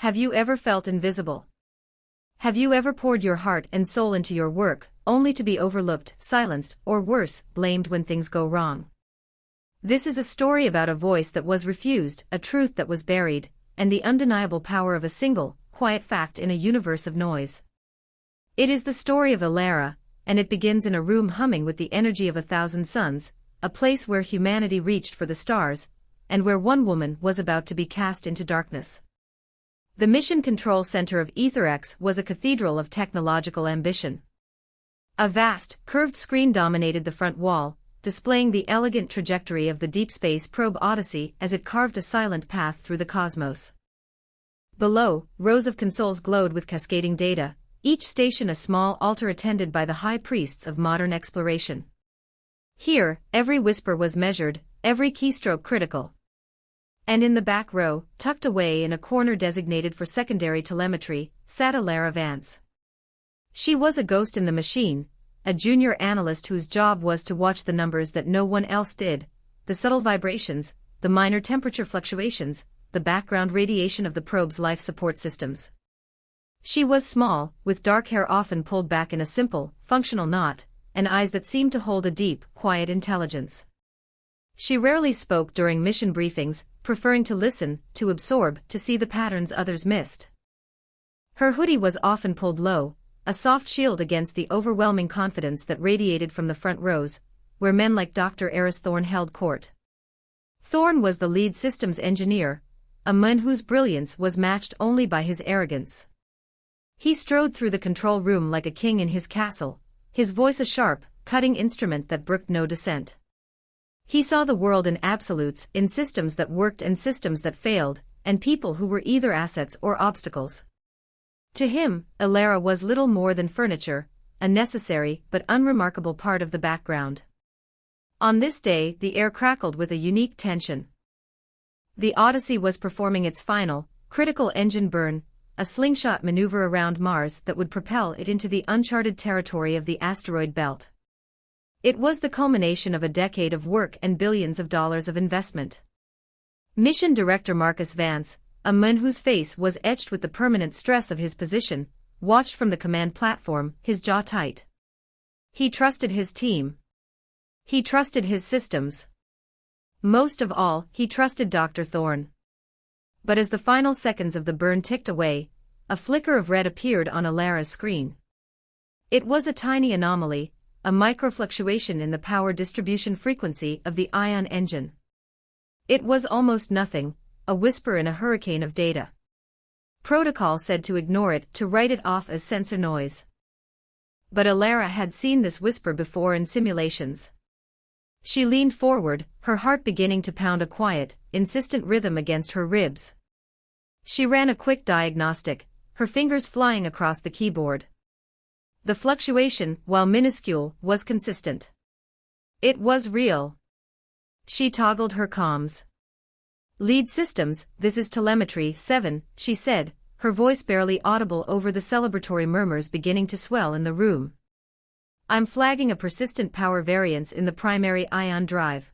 Have you ever felt invisible? Have you ever poured your heart and soul into your work, only to be overlooked, silenced, or worse, blamed when things go wrong? This is a story about a voice that was refused, a truth that was buried, and the undeniable power of a single, quiet fact in a universe of noise. It is the story of Alara, and it begins in a room humming with the energy of 1,000 suns, a place where humanity reached for the stars, and where one woman was about to be cast into darkness. The Mission Control Center of EtherX was a cathedral of technological ambition. A vast, curved screen dominated the front wall, displaying the elegant trajectory of the deep space probe Odyssey as it carved a silent path through the cosmos. Below, rows of consoles glowed with cascading data, each station a small altar attended by the high priests of modern exploration. Here, every whisper was measured, every keystroke critical. And in the back row, tucked away in a corner designated for secondary telemetry, sat Alara Vance. She was a ghost in the machine, a junior analyst whose job was to watch the numbers that no one else did, the subtle vibrations, the minor temperature fluctuations, the background radiation of the probe's life support systems. She was small, with dark hair often pulled back in a simple, functional knot, and eyes that seemed to hold a deep, quiet intelligence. She rarely spoke during mission briefings, preferring to listen, to absorb, to see the patterns others missed. Her hoodie was often pulled low, a soft shield against the overwhelming confidence that radiated from the front rows, where men like Dr. Eris Thorne held court. Thorne was the lead systems engineer, a man whose brilliance was matched only by his arrogance. He strode through the control room like a king in his castle, his voice a sharp, cutting instrument that brooked no dissent. He saw the world in absolutes, in systems that worked and systems that failed, and people who were either assets or obstacles. To him, Alara was little more than furniture, a necessary but unremarkable part of the background. On this day, the air crackled with a unique tension. The Odyssey was performing its final, critical engine burn, a slingshot maneuver around Mars that would propel it into the uncharted territory of the asteroid belt. It was the culmination of a decade of work and billions of dollars of investment. Mission Director Marcus Vance, a man whose face was etched with the permanent stress of his position, watched from the command platform, his jaw tight. He trusted his team. He trusted his systems. Most of all, he trusted Dr. Thorne. But as the final seconds of the burn ticked away, a flicker of red appeared on Alara's screen. It was a tiny anomaly, a microfluctuation in the power distribution frequency of the ion engine. It was almost nothing, a whisper in a hurricane of data. Protocol said to ignore it, to write it off as sensor noise. But Alara had seen this whisper before in simulations. She leaned forward, her heart beginning to pound a quiet, insistent rhythm against her ribs. She ran a quick diagnostic, her fingers flying across the keyboard. The fluctuation, while minuscule, was consistent. It was real. She toggled her comms. Lead systems, this is telemetry 7, she said, her voice barely audible over the celebratory murmurs beginning to swell in the room. I'm flagging a persistent power variance in the primary ion drive.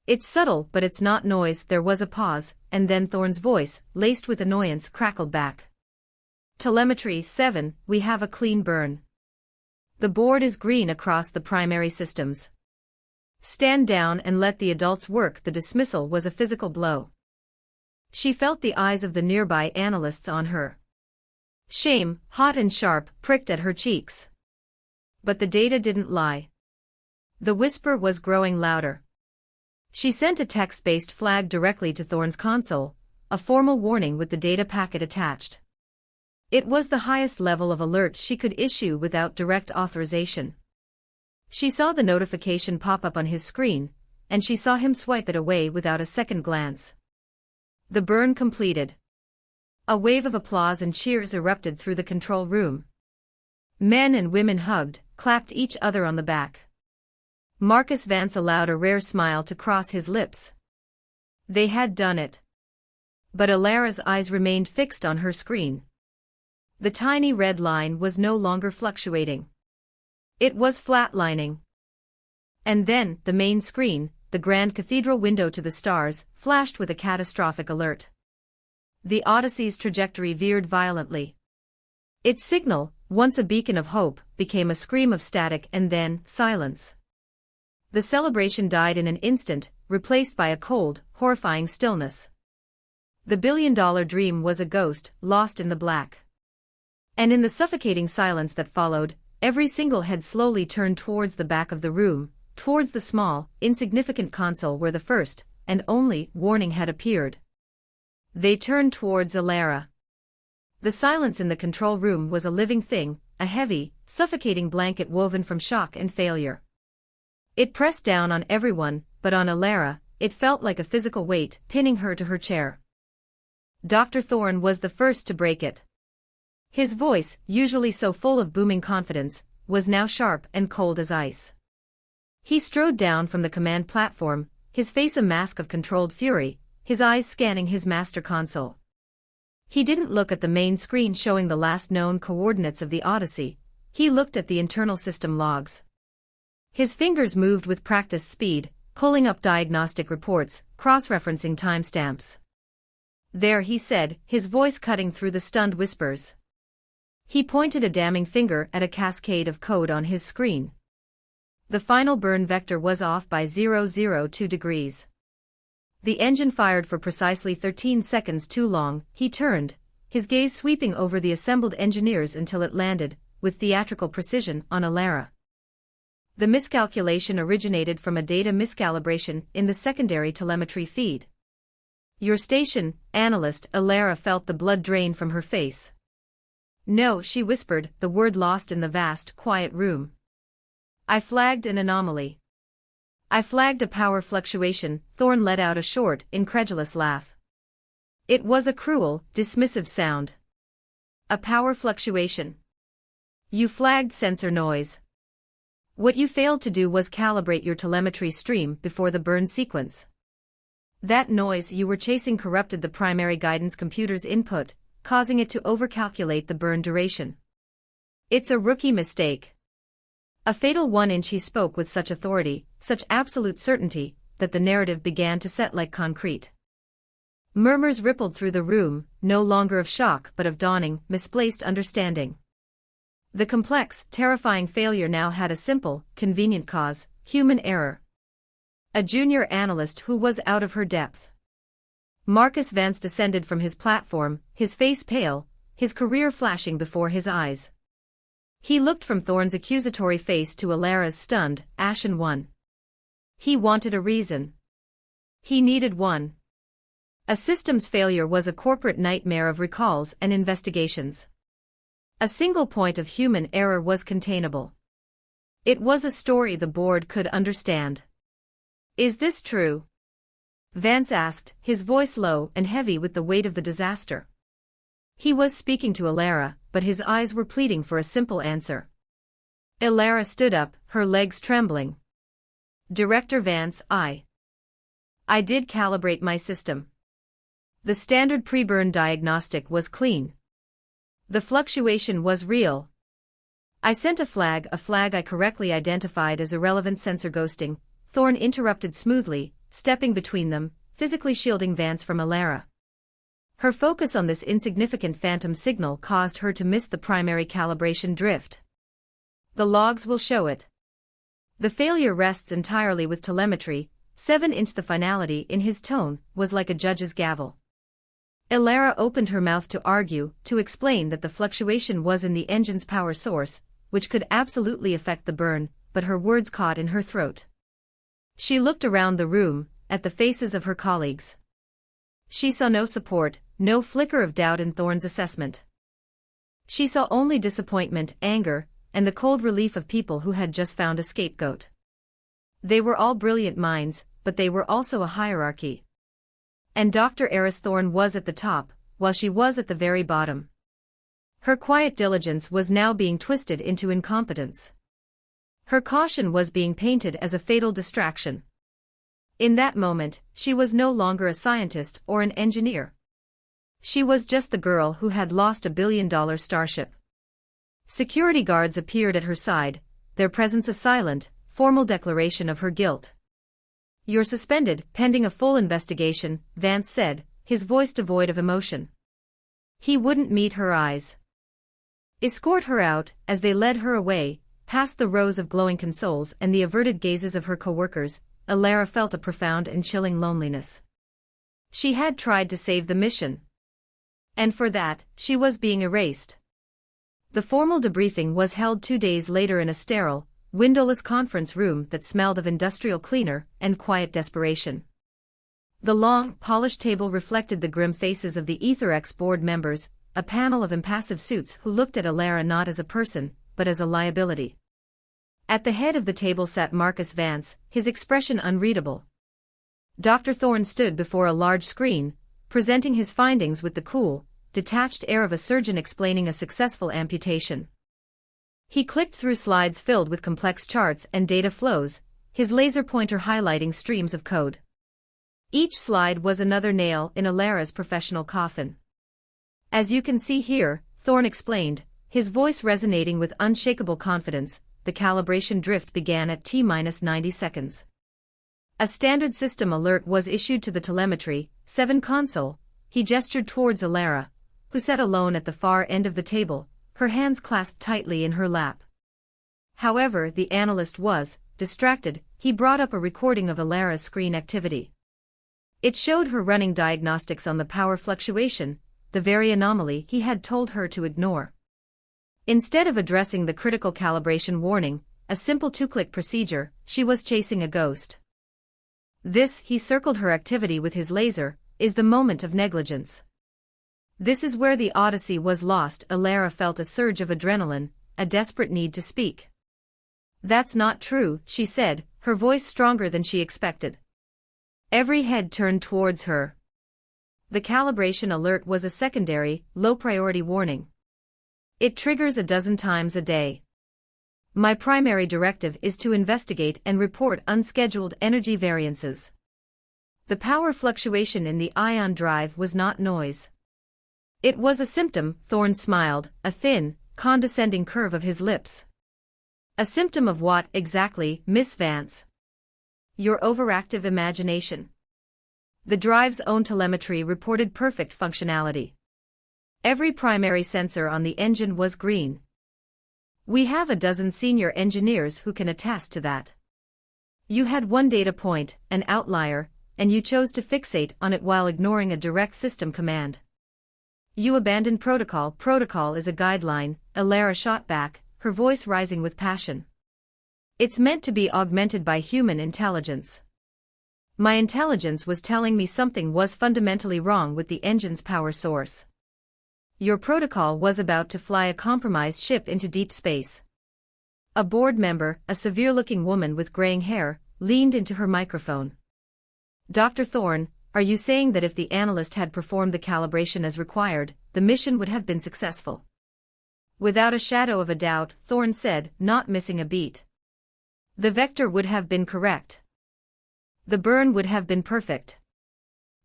It's subtle, but it's not noise. There was a pause, and then Thorne's voice, laced with annoyance, crackled back. Telemetry 7, we have a clean burn. The board is green across the primary systems. Stand down and let the adults work. The dismissal was a physical blow. She felt the eyes of the nearby analysts on her. Shame, hot and sharp, pricked at her cheeks. But the data didn't lie. The whisper was growing louder. She sent a text-based flag directly to Thorne's console, a formal warning with the data packet attached. It was the highest level of alert she could issue without direct authorization. She saw the notification pop up on his screen, and she saw him swipe it away without a second glance. The burn completed. A wave of applause and cheers erupted through the control room. Men and women hugged, clapped each other on the back. Marcus Vance allowed a rare smile to cross his lips. They had done it. But Alara's eyes remained fixed on her screen. The tiny red line was no longer fluctuating. It was flatlining. And then, the main screen, the grand cathedral window to the stars, flashed with a catastrophic alert. The Odyssey's trajectory veered violently. Its signal, once a beacon of hope, became a scream of static and then silence. The celebration died in an instant, replaced by a cold, horrifying stillness. The billion-dollar dream was a ghost, lost in the black. And in the suffocating silence that followed, every single head slowly turned towards the back of the room, towards the small, insignificant console where the first, and only, warning had appeared. They turned towards Alara. The silence in the control room was a living thing, a heavy, suffocating blanket woven from shock and failure. It pressed down on everyone, but on Alara, it felt like a physical weight, pinning her to her chair. Dr. Thorne was the first to break it. His voice, usually so full of booming confidence, was now sharp and cold as ice. He strode down from the command platform, his face a mask of controlled fury, his eyes scanning his master console. He didn't look at the main screen showing the last known coordinates of the Odyssey, he looked at the internal system logs. His fingers moved with practiced speed, pulling up diagnostic reports, cross-referencing timestamps. There, he said, his voice cutting through the stunned whispers. He pointed a damning finger at a cascade of code on his screen. The final burn vector was off by 0.02 degrees. The engine fired for precisely 13 seconds too long. He turned, his gaze sweeping over the assembled engineers until it landed, with theatrical precision, on Alara. The miscalculation originated from a data miscalibration in the secondary telemetry feed. Your station, analyst. Alara felt the blood drain from her face. No, she whispered, the word lost in the vast, quiet room. I flagged an anomaly. I flagged a power fluctuation. Thorne let out a short, incredulous laugh. It was a cruel, dismissive sound. A power fluctuation. You flagged sensor noise. What you failed to do was calibrate your telemetry stream before the burn sequence. That noise you were chasing corrupted the primary guidance computer's input, causing it to overcalculate the burn duration. It's a rookie mistake. A fatal one. He spoke with such authority, such absolute certainty, that the narrative began to set like concrete. Murmurs rippled through the room, no longer of shock but of dawning, misplaced understanding. The complex, terrifying failure now had a simple, convenient cause: human error. A junior analyst who was out of her depth. Marcus Vance descended from his platform, his face pale, his career flashing before his eyes. He looked from Thorne's accusatory face to Alara's stunned, ashen one. He wanted a reason. He needed one. A systems failure was a corporate nightmare of recalls and investigations. A single point of human error was containable. It was a story the board could understand. Is this true? Vance asked, his voice low and heavy with the weight of the disaster. He was speaking to Alara, but his eyes were pleading for a simple answer. Alara stood up, her legs trembling. Director Vance, I did calibrate my system. The standard pre-burn diagnostic was clean. The fluctuation was real. I sent a flag I correctly identified as irrelevant sensor ghosting. Thorne interrupted smoothly, stepping between them, physically shielding Vance from Alara. Her focus on this insignificant phantom signal caused her to miss the primary calibration drift. The logs will show it. The failure rests entirely with telemetry. 7-inch. The finality in his tone was like a judge's gavel. Alara opened her mouth to argue, to explain that the fluctuation was in the engine's power source, which could absolutely affect the burn, but her words caught in her throat. She looked around the room, at the faces of her colleagues. She saw no support, no flicker of doubt in Thorne's assessment. She saw only disappointment, anger, and the cold relief of people who had just found a scapegoat. They were all brilliant minds, but they were also a hierarchy. And Dr. Eris Thorne was at the top, while she was at the very bottom. Her quiet diligence was now being twisted into incompetence. Her caution was being painted as a fatal distraction. In that moment, she was no longer a scientist or an engineer. She was just the girl who had lost a billion-dollar starship. Security guards appeared at her side, their presence a silent, formal declaration of her guilt. "You're suspended, pending a full investigation," Vance said, his voice devoid of emotion. He wouldn't meet her eyes. Escort her out. As they led her away, past the rows of glowing consoles and the averted gazes of her coworkers, Alara felt a profound and chilling loneliness. She had tried to save the mission. And for that, she was being erased. The formal debriefing was held 2 days later in a sterile, windowless conference room that smelled of industrial cleaner and quiet desperation. The long, polished table reflected the grim faces of the EtherX board members, a panel of impassive suits who looked at Alara not as a person, but as a liability. At the head of the table sat Marcus Vance, his expression unreadable. Dr. Thorne stood before a large screen, presenting his findings with the cool, detached air of a surgeon explaining a successful amputation. He clicked through slides filled with complex charts and data flows, his laser pointer highlighting streams of code. Each slide was another nail in Alara's professional coffin. As you can see here, Thorne explained, his voice resonating with unshakable confidence, the calibration drift began at T-90 seconds. A standard system alert was issued to the telemetry 7 console. He gestured towards Alara, who sat alone at the far end of the table, her hands clasped tightly in her lap. However, the analyst was distracted. He brought up a recording of Alara's screen activity. It showed her running diagnostics on the power fluctuation, the very anomaly he had told her to ignore. Instead of addressing the critical calibration warning, a simple 2-click procedure, she was chasing a ghost. This, he circled her activity with his laser, is the moment of negligence. This is where the Odyssey was lost. Alara felt a surge of adrenaline, a desperate need to speak. That's not true, she said, her voice stronger than she expected. Every head turned towards her. The calibration alert was a secondary, low-priority warning. It triggers 12 times a day. My primary directive is to investigate and report unscheduled energy variances. The power fluctuation in the ion drive was not noise. It was a symptom. Thorne smiled, a thin, condescending curve of his lips. A symptom of what exactly, Miss Vance? Your overactive imagination. The drive's own telemetry reported perfect functionality. Every primary sensor on the engine was green. We have 12 senior engineers who can attest to that. You had one data point, an outlier, and you chose to fixate on it while ignoring a direct system command. You abandoned protocol. Protocol is a guideline, Alara shot back, her voice rising with passion. It's meant to be augmented by human intelligence. My intelligence was telling me something was fundamentally wrong with the engine's power source. Your protocol was about to fly a compromised ship into deep space. A board member, a severe-looking woman with graying hair, leaned into her microphone. Dr. Thorne, are you saying that if the analyst had performed the calibration as required, the mission would have been successful? Without a shadow of a doubt, Thorne said, not missing a beat. The vector would have been correct. The burn would have been perfect.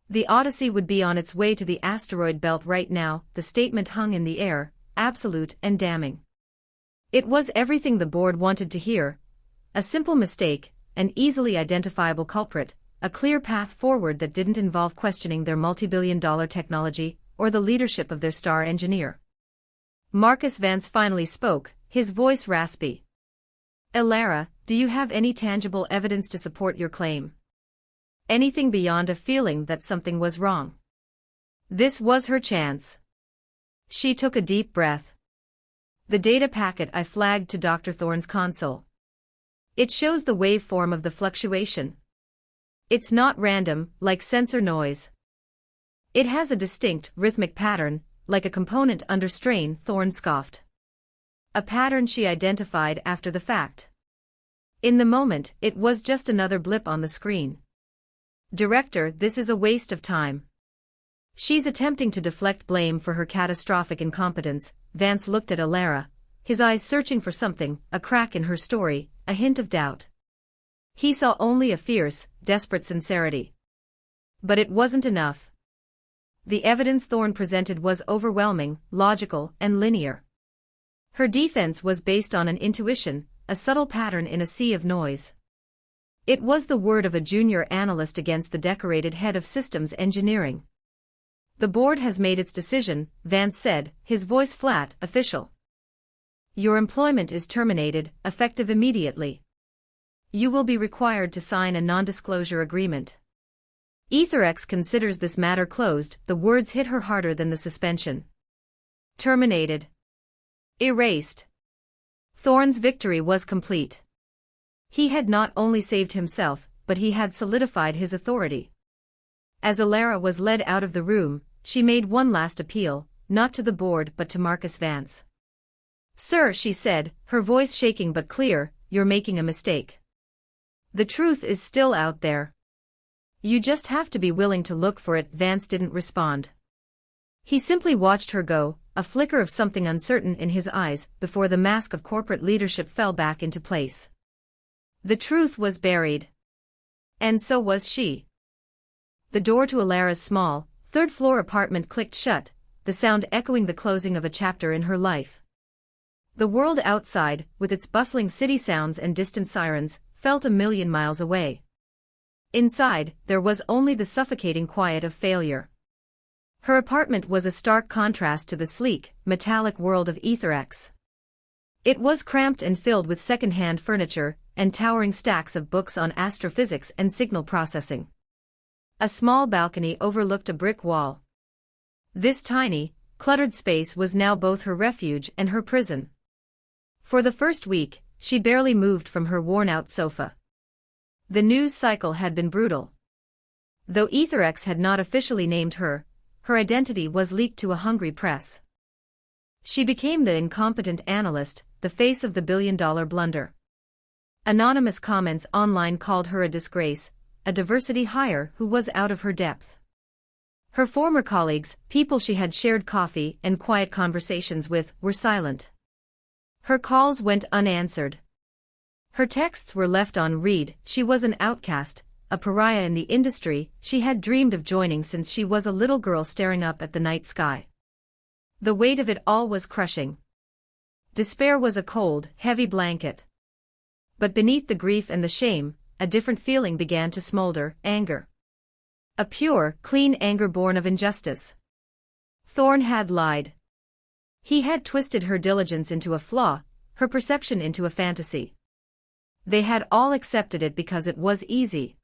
The Odyssey would be on its way to the asteroid belt right now. The statement hung in the air, absolute and damning. It was everything the board wanted to hear. A simple mistake, an easily identifiable culprit, a clear path forward that didn't involve questioning their multi-billion-dollar technology or the leadership of their star engineer. Marcus Vance finally spoke, his voice raspy. Alara, do you have any tangible evidence to support your claim? Anything beyond a feeling that something was wrong? This was her chance. She took a deep breath. The data packet I flagged to Dr. Thorne's console. It shows the waveform of the fluctuation. It's not random, like sensor noise. It has a distinct, rhythmic pattern, like a component under strain. Thorne scoffed. A pattern she identified after the fact. In the moment, it was just another blip on the screen. Director, this is a waste of time. She's attempting to deflect blame for her catastrophic incompetence. Vance looked at Alara, his eyes searching for something, a crack in her story, a hint of doubt. He saw only a fierce, desperate sincerity. But it wasn't enough. The evidence Thorne presented was overwhelming, logical, and linear. Her defense was based on an intuition, a subtle pattern in a sea of noise. It was the word of a junior analyst against the decorated head of systems engineering. The board has made its decision, Vance said, his voice flat, official. Your employment is terminated, effective immediately. You will be required to sign a non-disclosure agreement. EtherX considers this matter closed. The words hit her harder than the suspension. Terminated. Erased. Thorne's victory was complete. He had not only saved himself, but he had solidified his authority. As Alara was led out of the room, she made one last appeal, not to the board but to Marcus Vance. Sir, she said, her voice shaking but clear, you're making a mistake. The truth is still out there. You just have to be willing to look for it. Vance didn't respond. He simply watched her go, a flicker of something uncertain in his eyes, before the mask of corporate leadership fell back into place. The truth was buried. And so was she. The door to Alara's small, third-floor apartment clicked shut, the sound echoing the closing of a chapter in her life. The world outside, with its bustling city sounds and distant sirens, felt a million miles away. Inside, there was only the suffocating quiet of failure. Her apartment was a stark contrast to the sleek, metallic world of EtherX. It was cramped and filled with second-hand furniture, and towering stacks of books on astrophysics and signal processing. A small balcony overlooked a brick wall. This tiny, cluttered space was now both her refuge and her prison. For the first week, she barely moved from her worn-out sofa. The news cycle had been brutal. Though EtherX had not officially named her, her identity was leaked to a hungry press. She became the incompetent analyst, the face of the billion-dollar blunder. Anonymous comments online called her a disgrace, a diversity hire who was out of her depth. Her former colleagues, people she had shared coffee and quiet conversations with, were silent. Her calls went unanswered. Her texts were left on read. She was an outcast, a pariah in the industry she had dreamed of joining since she was a little girl staring up at the night sky. The weight of it all was crushing. Despair was a cold, heavy blanket. But beneath the grief and the shame, a different feeling began to smolder, anger. A pure, clean anger born of injustice. Thorne had lied. He had twisted her diligence into a flaw, her perception into a fantasy. They had all accepted it because it was easy.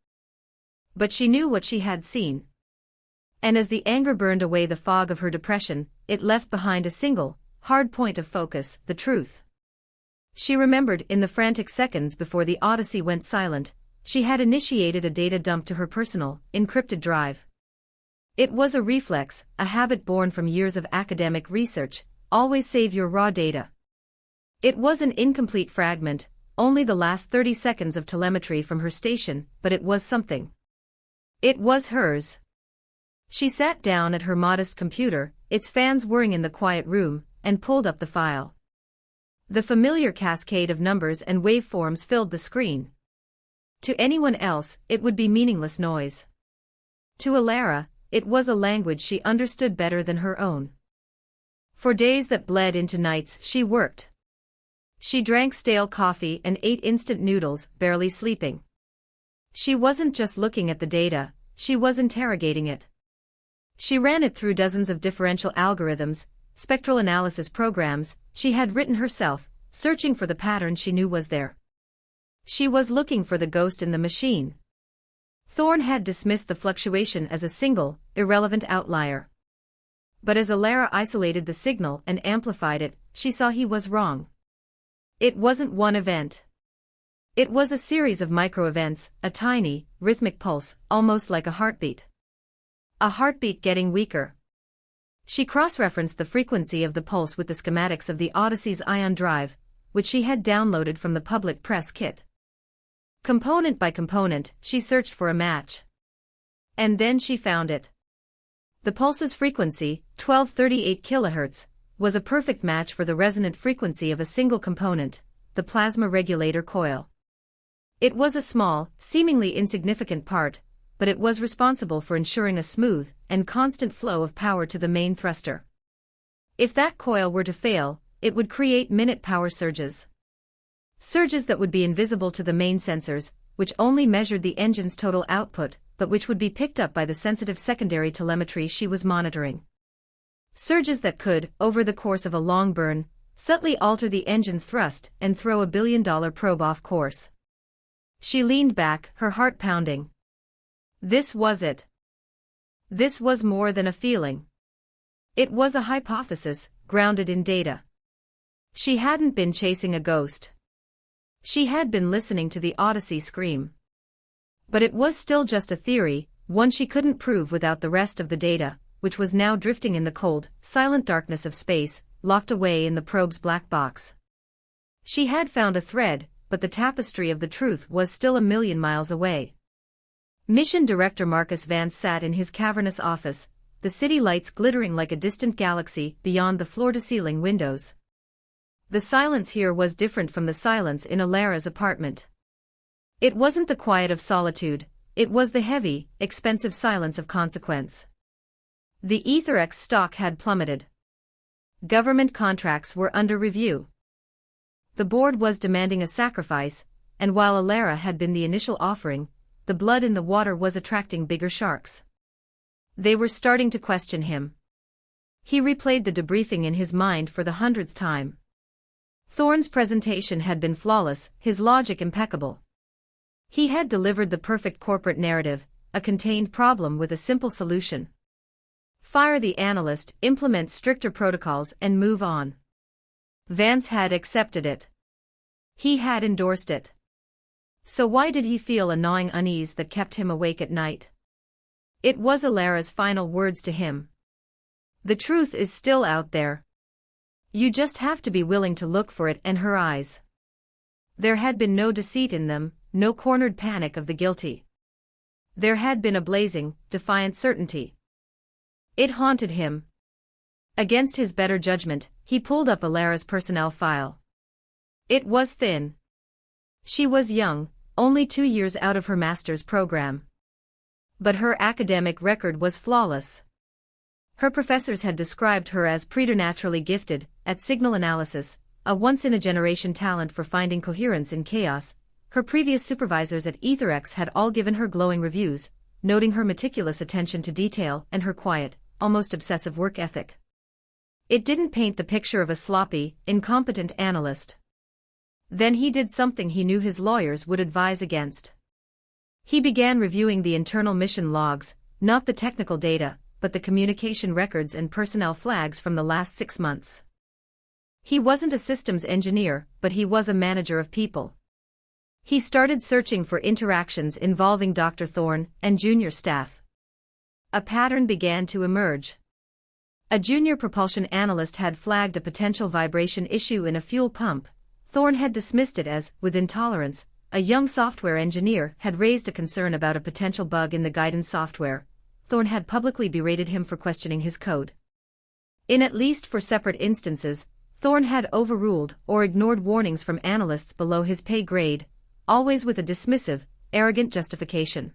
But she knew what she had seen. And as the anger burned away the fog of her depression, it left behind a single, hard point of focus, the truth. She remembered in the frantic seconds before the Odyssey went silent, she had initiated a data dump to her personal, encrypted drive. It was a reflex, a habit born from years of academic research, always save your raw data. It was an incomplete fragment, only the last 30 seconds of telemetry from her station, but it was something. It was hers. She sat down at her modest computer, its fans whirring in the quiet room, and pulled up the file. The familiar cascade of numbers and waveforms filled the screen. To anyone else, it would be meaningless noise. To Alara, it was a language she understood better than her own. For days that bled into nights, she worked. She drank stale coffee and ate instant noodles, barely sleeping. She wasn't just looking at the data, she was interrogating it. She ran it through dozens of differential algorithms, spectral analysis programs she had written herself, searching for the pattern she knew was there. She was looking for the ghost in the machine. Thorne had dismissed the fluctuation as a single, irrelevant outlier. But as Alara isolated the signal and amplified it, she saw he was wrong. It wasn't one event. It was a series of micro-events, a tiny, rhythmic pulse, almost like a heartbeat. A heartbeat getting weaker. She cross-referenced the frequency of the pulse with the schematics of the Odyssey's ion drive, which she had downloaded from the public press kit. Component by component, she searched for a match. And then she found it. The pulse's frequency, 1238 kHz, was a perfect match for the resonant frequency of a single component, the plasma regulator coil. It was a small, seemingly insignificant part, but it was responsible for ensuring a smooth and constant flow of power to the main thruster. If that coil were to fail, it would create minute power surges. Surges that would be invisible to the main sensors, which only measured the engine's total output, but which would be picked up by the sensitive secondary telemetry she was monitoring. Surges that could, over the course of a long burn, subtly alter the engine's thrust and throw a billion-dollar probe off course. She leaned back, her heart pounding. This was it. This was more than a feeling. It was a hypothesis, grounded in data. She hadn't been chasing a ghost. She had been listening to the Odyssey scream. But it was still just a theory, one she couldn't prove without the rest of the data, which was now drifting in the cold, silent darkness of space, locked away in the probe's black box. She had found a thread, but the tapestry of the truth was still a million miles away. Mission Director Marcus Vance sat in his cavernous office, the city lights glittering like a distant galaxy beyond the floor-to-ceiling windows. The silence here was different from the silence in Alara's apartment. It wasn't the quiet of solitude, it was the heavy, expensive silence of consequence. The EtherX stock had plummeted. Government contracts were under review. The board was demanding a sacrifice, and while Alara had been the initial offering, the blood in the water was attracting bigger sharks. They were starting to question him. He replayed the debriefing in his mind for the 100th time. Thorne's presentation had been flawless, his logic impeccable. He had delivered the perfect corporate narrative, a contained problem with a simple solution. Fire the analyst, implement stricter protocols and move on. Vance had accepted it. He had endorsed it. So why did he feel a gnawing unease that kept him awake at night? It was Alara's final words to him. The truth is still out there. You just have to be willing to look for it, and her eyes. There had been no deceit in them, no cornered panic of the guilty. There had been a blazing, defiant certainty. It haunted him. Against his better judgment, he pulled up Alara's personnel file. It was thin. She was young, only 2 years out of her master's program. But her academic record was flawless. Her professors had described her as preternaturally gifted at signal analysis, a once-in-a-generation talent for finding coherence in chaos. Her previous supervisors at EtherX had all given her glowing reviews, noting her meticulous attention to detail and her quiet, almost obsessive work ethic. It didn't paint the picture of a sloppy, incompetent analyst. Then he did something he knew his lawyers would advise against. He began reviewing the internal mission logs, not the technical data, but the communication records and personnel flags from the last 6 months. He wasn't a systems engineer, but he was a manager of people. He started searching for interactions involving Dr. Thorne and junior staff. A pattern began to emerge. A junior propulsion analyst had flagged a potential vibration issue in a fuel pump. Thorne had dismissed it as, with intolerance. A young software engineer had raised a concern about a potential bug in the guidance software. Thorne had publicly berated him for questioning his code. In at least 4 separate instances, Thorne had overruled or ignored warnings from analysts below his pay grade, always with a dismissive, arrogant justification.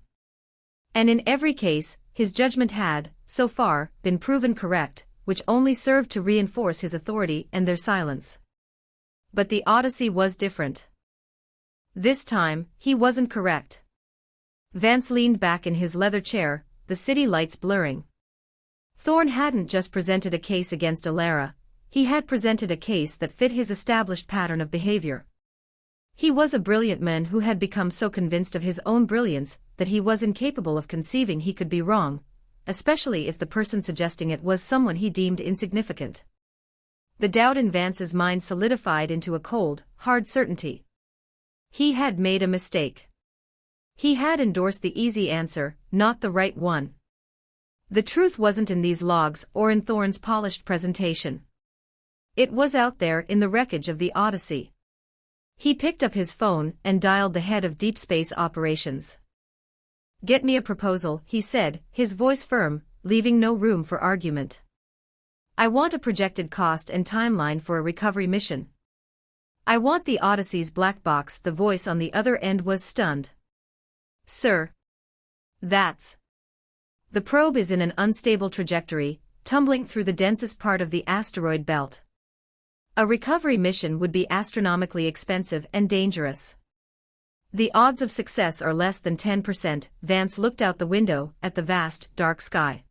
And in every case, his judgment had, so far, been proven correct, which only served to reinforce his authority and their silence. But the Odyssey was different. This time, he wasn't correct. Vance leaned back in his leather chair, the city lights blurring. Thorne hadn't just presented a case against Alara, he had presented a case that fit his established pattern of behavior. He was a brilliant man who had become so convinced of his own brilliance that he was incapable of conceiving he could be wrong, especially if the person suggesting it was someone he deemed insignificant. The doubt in Vance's mind solidified into a cold, hard certainty. He had made a mistake. He had endorsed the easy answer, not the right one. The truth wasn't in these logs or in Thorne's polished presentation. It was out there in the wreckage of the Odyssey. He picked up his phone and dialed the head of Deep Space Operations. "Get me a proposal," he said, his voice firm, leaving no room for argument. "I want a projected cost and timeline for a recovery mission. I want the Odyssey's black box." The voice on the other end was stunned. "Sir. That's. The probe is in an unstable trajectory, tumbling through the densest part of the asteroid belt. A recovery mission would be astronomically expensive and dangerous. The odds of success are less than 10%. Vance looked out the window at the vast, dark sky.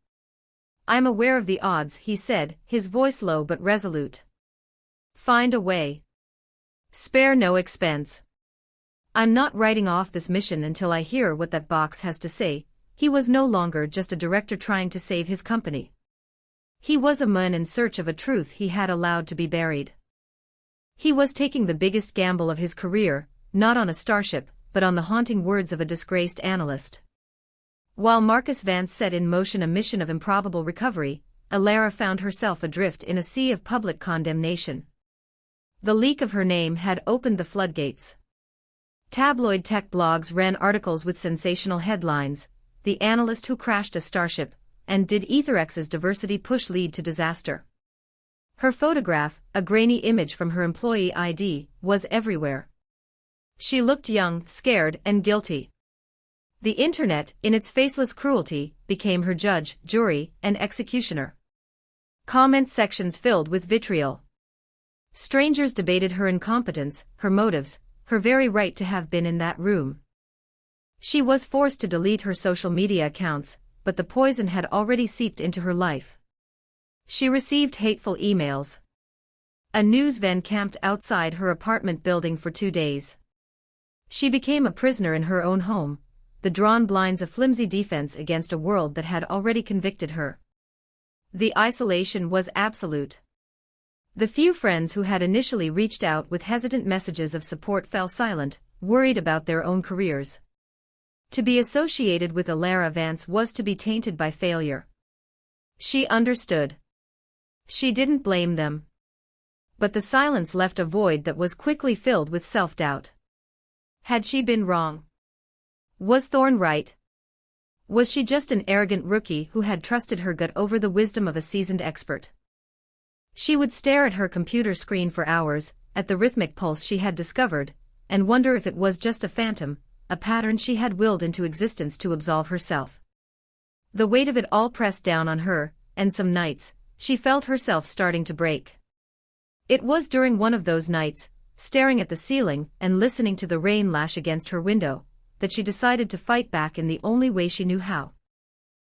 I'm aware of the odds, he said, his voice low but resolute. Find a way. Spare no expense. I'm not writing off this mission until I hear what that box has to say. He was no longer just a director trying to save his company. He was a man in search of a truth he had allowed to be buried. He was taking the biggest gamble of his career, not on a starship, but on the haunting words of a disgraced analyst. While Marcus Vance set in motion a mission of improbable recovery, Alara found herself adrift in a sea of public condemnation. The leak of her name had opened the floodgates. Tabloid tech blogs ran articles with sensational headlines: "The analyst who crashed a starship, and did EtherX's diversity push lead to disaster?" Her photograph, a grainy image from her employee ID, was everywhere. She looked young, scared, and guilty. The internet, in its faceless cruelty, became her judge, jury, and executioner. Comment sections filled with vitriol. Strangers debated her incompetence, her motives, her very right to have been in that room. She was forced to delete her social media accounts, but the poison had already seeped into her life. She received hateful emails. A news van camped outside her apartment building for 2 days. She became a prisoner in her own home, the drawn blinds a flimsy defense against a world that had already convicted her. The isolation was absolute. The few friends who had initially reached out with hesitant messages of support fell silent, worried about their own careers. To be associated with Alara Vance was to be tainted by failure. She understood. She didn't blame them. But the silence left a void that was quickly filled with self-doubt. Had she been wrong? Was Thorne right? Was she just an arrogant rookie who had trusted her gut over the wisdom of a seasoned expert? She would stare at her computer screen for hours, at the rhythmic pulse she had discovered, and wonder if it was just a phantom, a pattern she had willed into existence to absolve herself. The weight of it all pressed down on her, and some nights, she felt herself starting to break. It was during one of those nights, staring at the ceiling and listening to the rain lash against her window, that she decided to fight back in the only way she knew how.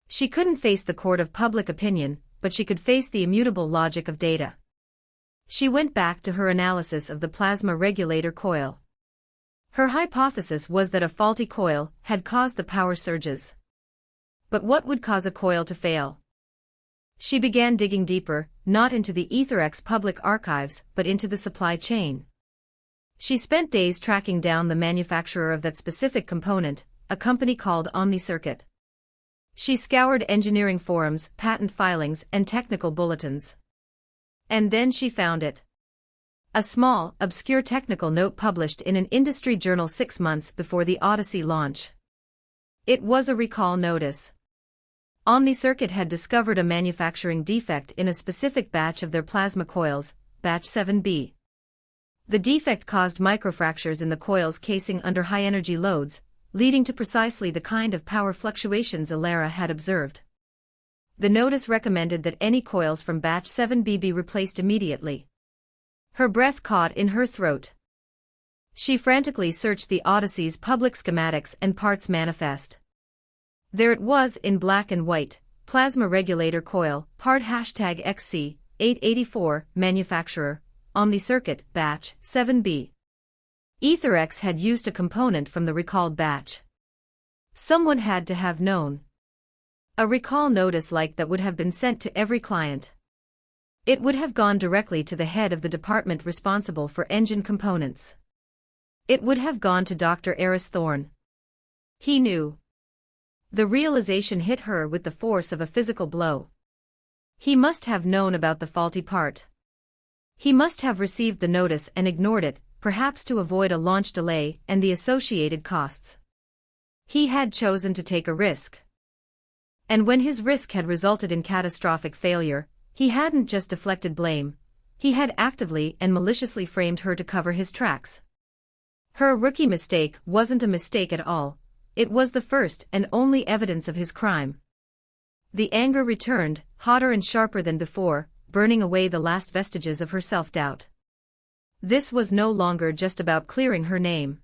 She couldn't face the court of public opinion, but she could face the immutable logic of data. She went back to her analysis of the plasma regulator coil. Her hypothesis was that a faulty coil had caused the power surges. But what would cause a coil to fail? She began digging deeper, not into the EtherX public archives, but into the supply chain. She spent days tracking down the manufacturer of that specific component, a company called OmniCircuit. She scoured engineering forums, patent filings, and technical bulletins. And then she found it. A small, obscure technical note published in an industry journal 6 months before the Odyssey launch. It was a recall notice. OmniCircuit had discovered a manufacturing defect in a specific batch of their plasma coils, batch 7B. The defect caused microfractures in the coil's casing under high-energy loads, leading to precisely the kind of power fluctuations Alara had observed. The notice recommended that any coils from batch 7B be replaced immediately. Her breath caught in her throat. She frantically searched the Odyssey's public schematics and parts manifest. There it was in black and white: plasma regulator coil, part #XC884, manufacturer, OmniCircuit, batch 7B. EtherX had used a component from the recalled batch. Someone had to have known. A recall notice like that would have been sent to every client. It would have gone directly to the head of the department responsible for engine components. It would have gone to Dr. Eris Thorne. He knew. The realization hit her with the force of a physical blow. He must have known about the faulty part. He must have received the notice and ignored it, perhaps to avoid a launch delay and the associated costs. He had chosen to take a risk. And when his risk had resulted in catastrophic failure, he hadn't just deflected blame, he had actively and maliciously framed her to cover his tracks. Her rookie mistake wasn't a mistake at all, it was the first and only evidence of his crime. The anger returned, hotter and sharper than before, burning away the last vestiges of her self-doubt. This was no longer just about clearing her name.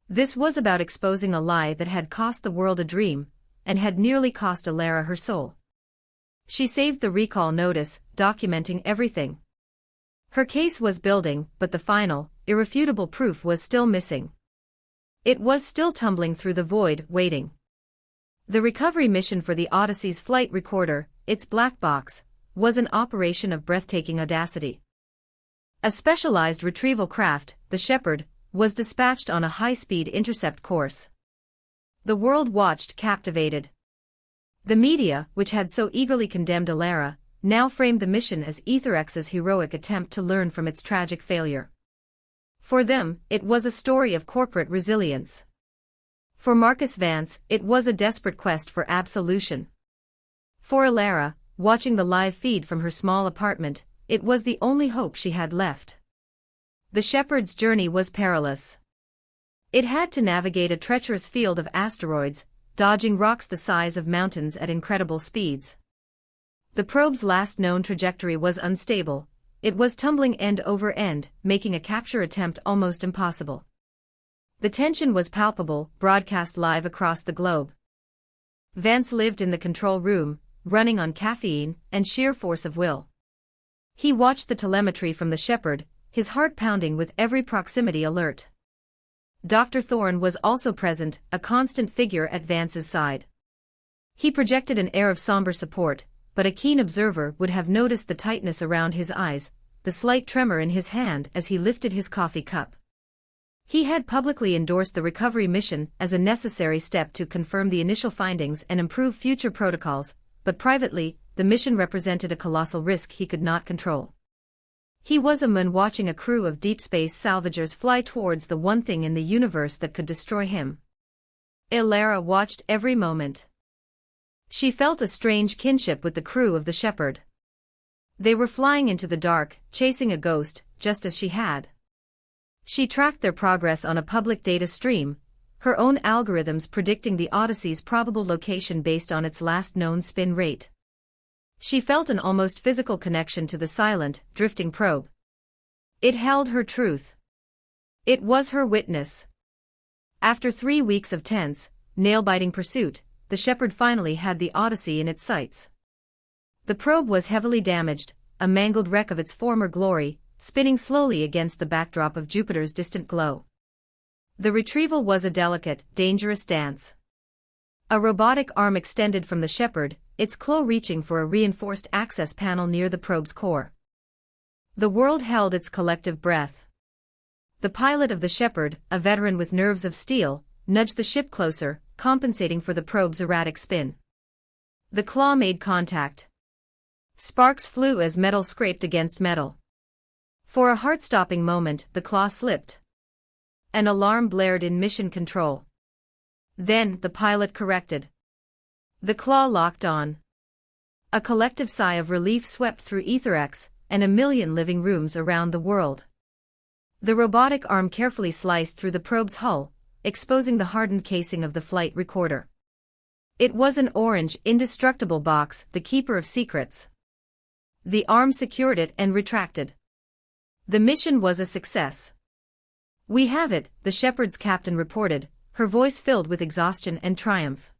This was about exposing a lie that had cost the world a dream, and had nearly cost Alara her soul. She saved the recall notice, documenting everything. Her case was building, but the final, irrefutable proof was still missing. It was still tumbling through the void, waiting. The recovery mission for the Odyssey's flight recorder, its black box, was an operation of breathtaking audacity. A specialized retrieval craft, the Shepherd, was dispatched on a high-speed intercept course. The world watched captivated. The media, which had so eagerly condemned Alara, now framed the mission as Aetherx's heroic attempt to learn from its tragic failure. For them, it was a story of corporate resilience. For Marcus Vance, it was a desperate quest for absolution. For Alara, watching the live feed from her small apartment, it was the only hope she had left. The Shepherd's journey was perilous. It had to navigate a treacherous field of asteroids, dodging rocks the size of mountains at incredible speeds. The probe's last known trajectory was unstable. It was tumbling end over end, making a capture attempt almost impossible. The tension was palpable, broadcast live across the globe. Vance lived in the control room, running on caffeine and sheer force of will. He watched the telemetry from the Shepherd, his heart pounding with every proximity alert. Dr. Thorne was also present, a constant figure at Vance's side. He projected an air of somber support, but a keen observer would have noticed the tightness around his eyes, the slight tremor in his hand as he lifted his coffee cup. He had publicly endorsed the recovery mission as a necessary step to confirm the initial findings and improve future protocols, but privately, the mission represented a colossal risk he could not control. He was a man watching a crew of deep space salvagers fly towards the one thing in the universe that could destroy him. Alara watched every moment. She felt a strange kinship with the crew of the Shepherd. They were flying into the dark, chasing a ghost, just as she had. She tracked their progress on a public data stream, her own algorithms predicting the Odyssey's probable location based on its last known spin rate. She felt an almost physical connection to the silent, drifting probe. It held her truth. It was her witness. After 3 weeks of tense, nail-biting pursuit, the Shepherd finally had the Odyssey in its sights. The probe was heavily damaged, a mangled wreck of its former glory, spinning slowly against the backdrop of Jupiter's distant glow. The retrieval was a delicate, dangerous dance. A robotic arm extended from the Shepherd, its claw reaching for a reinforced access panel near the probe's core. The world held its collective breath. The pilot of the Shepherd, a veteran with nerves of steel, nudged the ship closer, compensating for the probe's erratic spin. The claw made contact. Sparks flew as metal scraped against metal. For a heart-stopping moment, the claw slipped. An alarm blared in mission control. Then, the pilot corrected. The claw locked on. A collective sigh of relief swept through Aetherx and a million living rooms around the world. The robotic arm carefully sliced through the probe's hull, exposing the hardened casing of the flight recorder. It was an orange, indestructible box, the keeper of secrets. The arm secured it and retracted. The mission was a success. "We have it," the Shepherd's captain reported, her voice filled with exhaustion and triumph.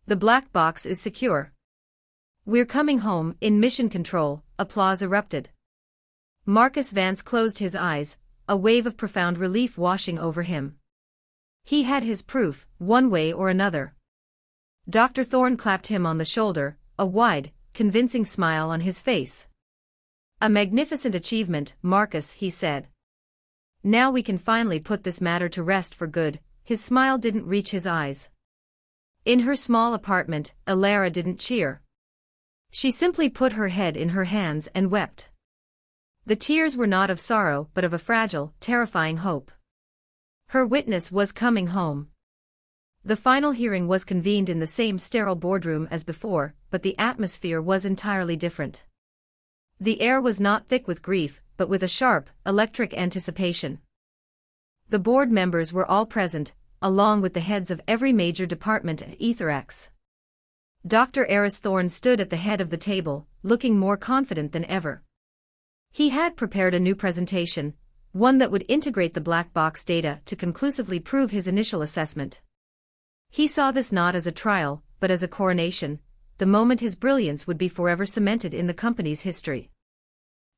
"The black box is secure. We're coming home." In mission control, applause erupted. Marcus Vance closed his eyes, a wave of profound relief washing over him. He had his proof, one way or another. Dr. Thorne clapped him on the shoulder, a wide, convincing smile on his face. "A magnificent achievement, Marcus," he said. "Now we can finally put this matter to rest for good." His smile didn't reach his eyes. In her small apartment, Alara didn't cheer. She simply put her head in her hands and wept. The tears were not of sorrow but of a fragile, terrifying hope. Her witness was coming home. The final hearing was convened in the same sterile boardroom as before, but the atmosphere was entirely different. The air was not thick with grief, but with a sharp, electric anticipation. The board members were all present, along with the heads of every major department at Aetherx. Dr. Eris Thorne stood at the head of the table, looking more confident than ever. He had prepared a new presentation, one that would integrate the black box data to conclusively prove his initial assessment. He saw this not as a trial, but as a coronation, the moment his brilliance would be forever cemented in the company's history.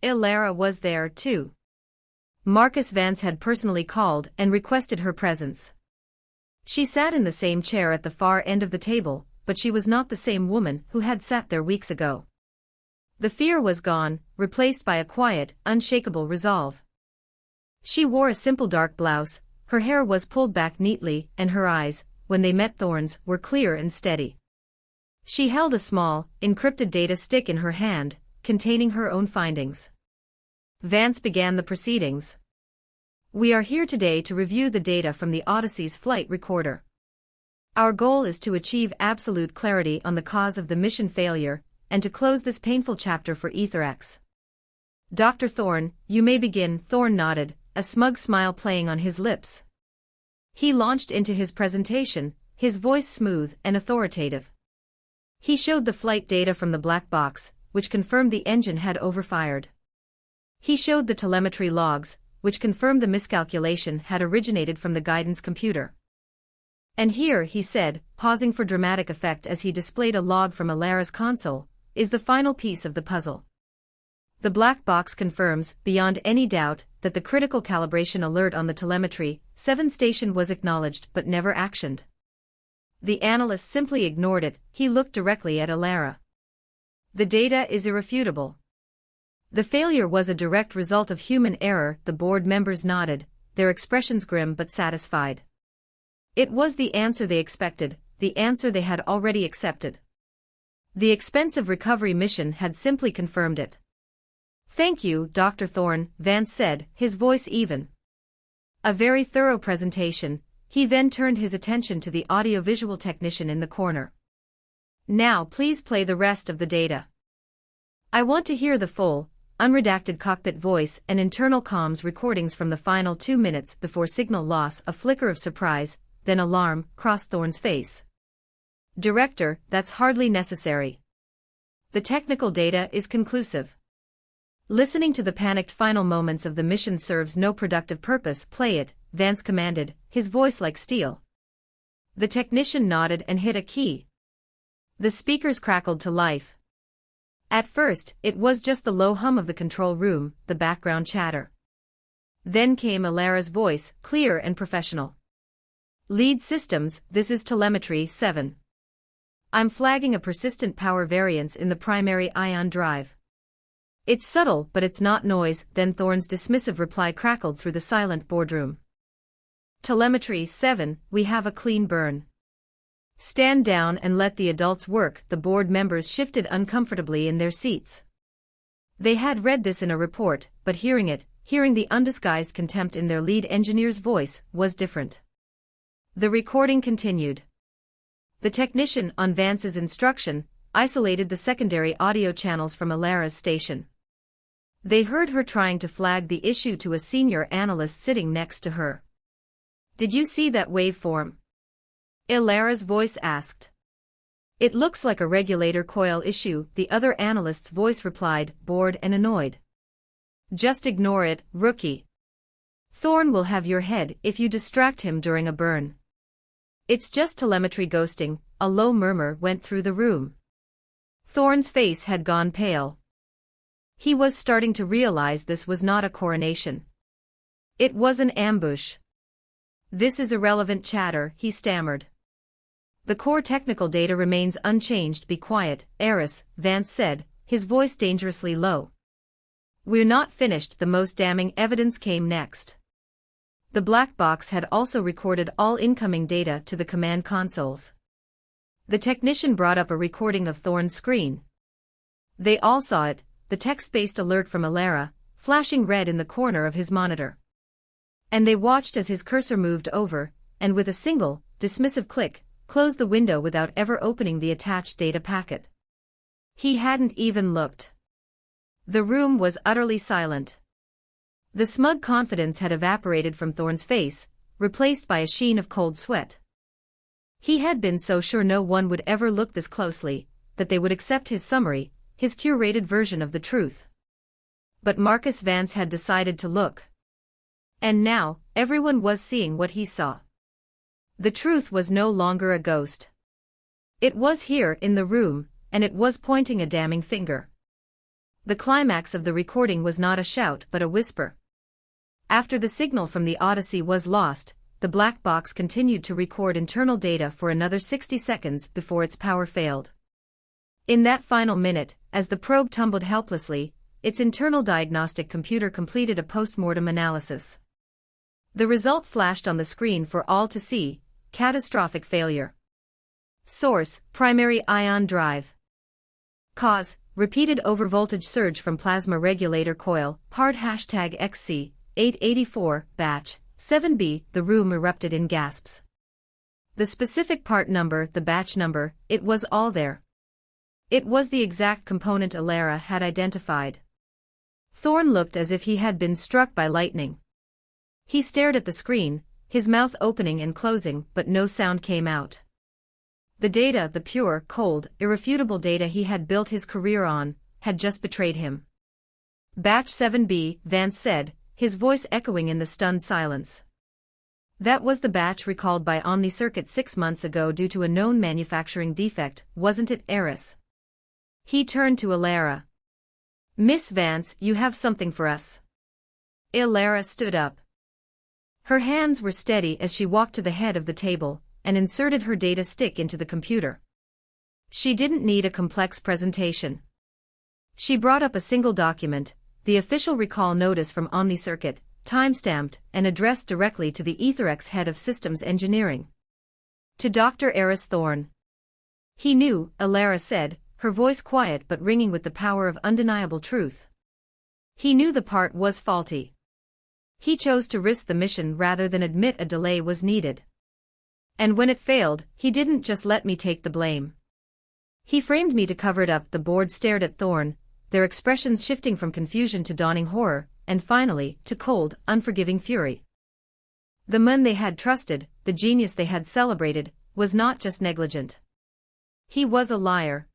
Ilara was there, too. Marcus Vance had personally called and requested her presence. She sat in the same chair at the far end of the table, but she was not the same woman who had sat there weeks ago. The fear was gone, replaced by a quiet, unshakable resolve. She wore a simple dark blouse, her hair was pulled back neatly, and her eyes, when they met Thorne's, were clear and steady. She held a small, encrypted data stick in her hand, containing her own findings. Vance began the proceedings. We are here today to review the data from the Odyssey's flight recorder. Our goal is to achieve absolute clarity on the cause of the mission failure, and to close this painful chapter for Aetherx. Dr. Thorne, you may begin. Thorne nodded, a smug smile playing on his lips. He launched into his presentation, his voice smooth and authoritative. He showed the flight data from the black box, which confirmed the engine had overfired. He showed the telemetry logs, which confirmed the miscalculation had originated from the guidance computer. And here, he said, pausing for dramatic effect as he displayed a log from Ilara's console, is the final piece of the puzzle. The black box confirms, beyond any doubt, that the critical calibration alert on the telemetry 7 station was acknowledged but never actioned. The analyst simply ignored it. He looked directly at Ilara. The data is irrefutable. The failure was a direct result of human error. The board members nodded, their expressions grim but satisfied. It was the answer they expected, the answer they had already accepted. The expensive recovery mission had simply confirmed it. Thank you, Dr. Thorne, Vance said, his voice even. A very thorough presentation. He then turned his attention to the audiovisual technician in the corner. Now please play the rest of the data. I want to hear the full, unredacted cockpit voice and internal comms recordings from the final 2 minutes before signal loss. A flicker of surprise, then alarm, crossed Thorne's face. Director, that's hardly necessary. The technical data is conclusive. Listening to the panicked final moments of the mission serves no productive purpose. Play it, Vance commanded, his voice like steel. The technician nodded and hit a key. The speakers crackled to life. At first, it was just the low hum of the control room, the background chatter. Then came Ilara's voice, clear and professional. Lead systems, this is telemetry 7. I'm flagging a persistent power variance in the primary ion drive. It's subtle, but it's not noise. Then Thorne's dismissive reply crackled through the silent boardroom. Telemetry 7, we have a clean burn. Stand down and let the adults work. The board members shifted uncomfortably in their seats. They had read this in a report, but hearing the undisguised contempt in their lead engineer's voice, was different. The recording continued. The technician, on Vance's instruction, isolated the secondary audio channels from Ilara's station. They heard her trying to flag the issue to a senior analyst sitting next to her. Did you see that waveform? Ilara's voice asked. It looks like a regulator coil issue, the other analyst's voice replied, bored and annoyed. Just ignore it, rookie. Thorne will have your head if you distract him during a burn. It's just telemetry ghosting. A low murmur went through the room. Thorne's face had gone pale. He was starting to realize this was not a coronation. It was an ambush. This is irrelevant chatter, he stammered. The core technical data remains unchanged. Be quiet, Eris, Vance said, his voice dangerously low. We're not finished. The most damning evidence came next. The black box had also recorded all incoming data to the command consoles. The technician brought up a recording of Thorne's screen. They all saw it, the text-based alert from Ilara, flashing red in the corner of his monitor. And they watched as his cursor moved over, and with a single, dismissive click, closed the window without ever opening the attached data packet. He hadn't even looked. The room was utterly silent. The smug confidence had evaporated from Thorne's face, replaced by a sheen of cold sweat. He had been so sure no one would ever look this closely, that they would accept his summary, his curated version of the truth. But Marcus Vance had decided to look. And now, everyone was seeing what he saw. The truth was no longer a ghost. It was here in the room, and it was pointing a damning finger. The climax of the recording was not a shout but a whisper. After the signal from the Odyssey was lost, the black box continued to record internal data for another 60 seconds before its power failed. In that final minute, as the probe tumbled helplessly, its internal diagnostic computer completed a post-mortem analysis. The result flashed on the screen for all to see: catastrophic failure. Source: primary ion drive. Cause: repeated overvoltage surge from plasma regulator coil, part #XC884, batch 7B. The room erupted in gasps. The specific part number, the batch number, it was all there. It was the exact component Alara had identified. Thorn looked as if he had been struck by lightning. He stared at the screen, his mouth opening and closing, but no sound came out. The data, the pure, cold, irrefutable data he had built his career on, had just betrayed him. Batch 7B, Vance said, his voice echoing in the stunned silence. That was the batch recalled by OmniCircuit 6 months ago due to a known manufacturing defect, wasn't it, Eris? He turned to Alara. Miss Vance, you have something for us. Alara stood up. Her hands were steady as she walked to the head of the table and inserted her data stick into the computer. She didn't need a complex presentation. She brought up a single document, the official recall notice from OmniCircuit, time-stamped and addressed directly to the Aetherex head of systems engineering. To Dr. Eris Thorn. He knew, Alara said, her voice quiet but ringing with the power of undeniable truth. He knew the part was faulty. He chose to risk the mission rather than admit a delay was needed. And when it failed, he didn't just let me take the blame. He framed me to cover it up. The board stared at Thorn, their expressions shifting from confusion to dawning horror, and finally, to cold, unforgiving fury. The man they had trusted, the genius they had celebrated, was not just negligent. He was a liar.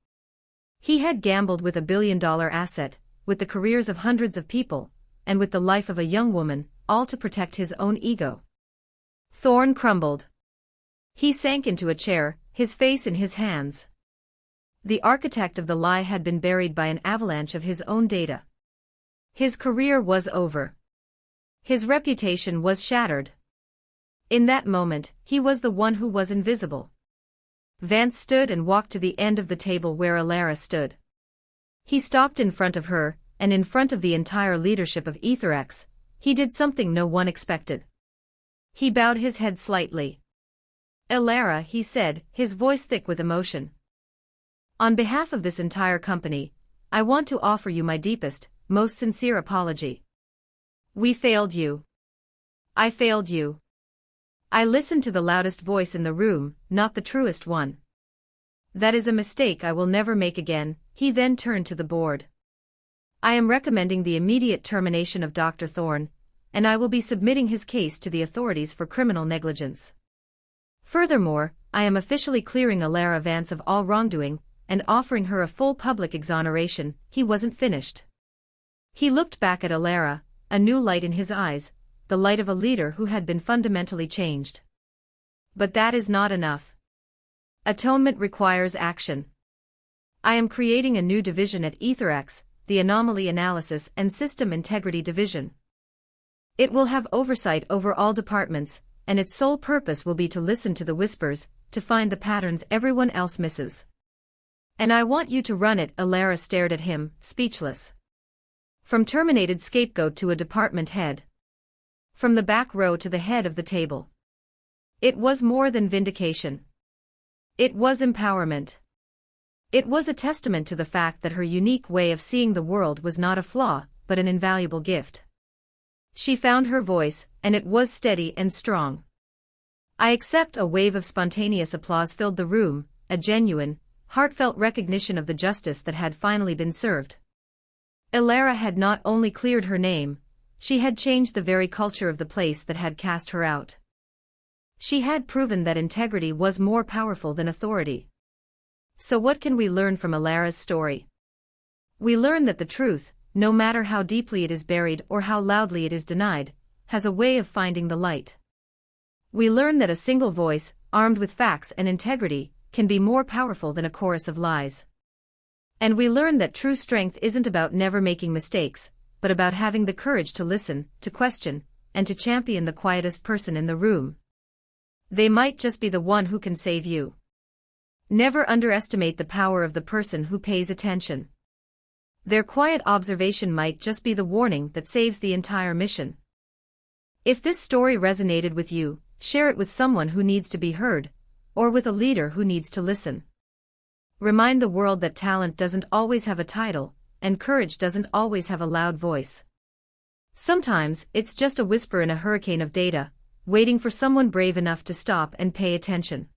He had gambled with $1 billion asset, with the careers of hundreds of people, and with the life of a young woman, all to protect his own ego. Thorn crumbled. He sank into a chair, his face in his hands. The architect of the lie had been buried by an avalanche of his own data. His career was over. His reputation was shattered. In that moment, he was the one who was invisible. Vance stood and walked to the end of the table where Alara stood. He stopped in front of her, and in front of the entire leadership of Aetherex, he did something no one expected. He bowed his head slightly. Alara, he said, his voice thick with emotion. On behalf of this entire company, I want to offer you my deepest, most sincere apology. We failed you. I failed you. I listened to the loudest voice in the room, not the truest one. That is a mistake I will never make again. He then turned to the board. I am recommending the immediate termination of Dr. Thorn, and I will be submitting his case to the authorities for criminal negligence. Furthermore, I am officially clearing Alara Vance of all wrongdoing, and offering her a full public exoneration. He wasn't finished. He looked back at Alara, a new light in his eyes, the light of a leader who had been fundamentally changed. But that is not enough. Atonement requires action. I am creating a new division at Aetherex, the Anomaly Analysis and System Integrity Division. It will have oversight over all departments, and its sole purpose will be to listen to the whispers, to find the patterns everyone else misses. And I want you to run it. Alara stared at him, speechless. From terminated scapegoat to a department head. From the back row to the head of the table. It was more than vindication. It was empowerment. It was a testament to the fact that her unique way of seeing the world was not a flaw, but an invaluable gift. She found her voice, and it was steady and strong. I accept. A wave of spontaneous applause filled the room, a genuine, heartfelt recognition of the justice that had finally been served. Alara had not only cleared her name, she had changed the very culture of the place that had cast her out. She had proven that integrity was more powerful than authority. So what can we learn from Alara's story? We learn that the truth, no matter how deeply it is buried or how loudly it is denied, has a way of finding the light. We learn that a single voice, armed with facts and integrity, can be more powerful than a chorus of lies. And we learn that true strength isn't about never making mistakes, but about having the courage to listen, to question, and to champion the quietest person in the room. They might just be the one who can save you. Never underestimate the power of the person who pays attention. Their quiet observation might just be the warning that saves the entire mission. If this story resonated with you, share it with someone who needs to be heard, or with a leader who needs to listen. Remind the world that talent doesn't always have a title, and courage doesn't always have a loud voice. Sometimes, it's just a whisper in a hurricane of data, waiting for someone brave enough to stop and pay attention.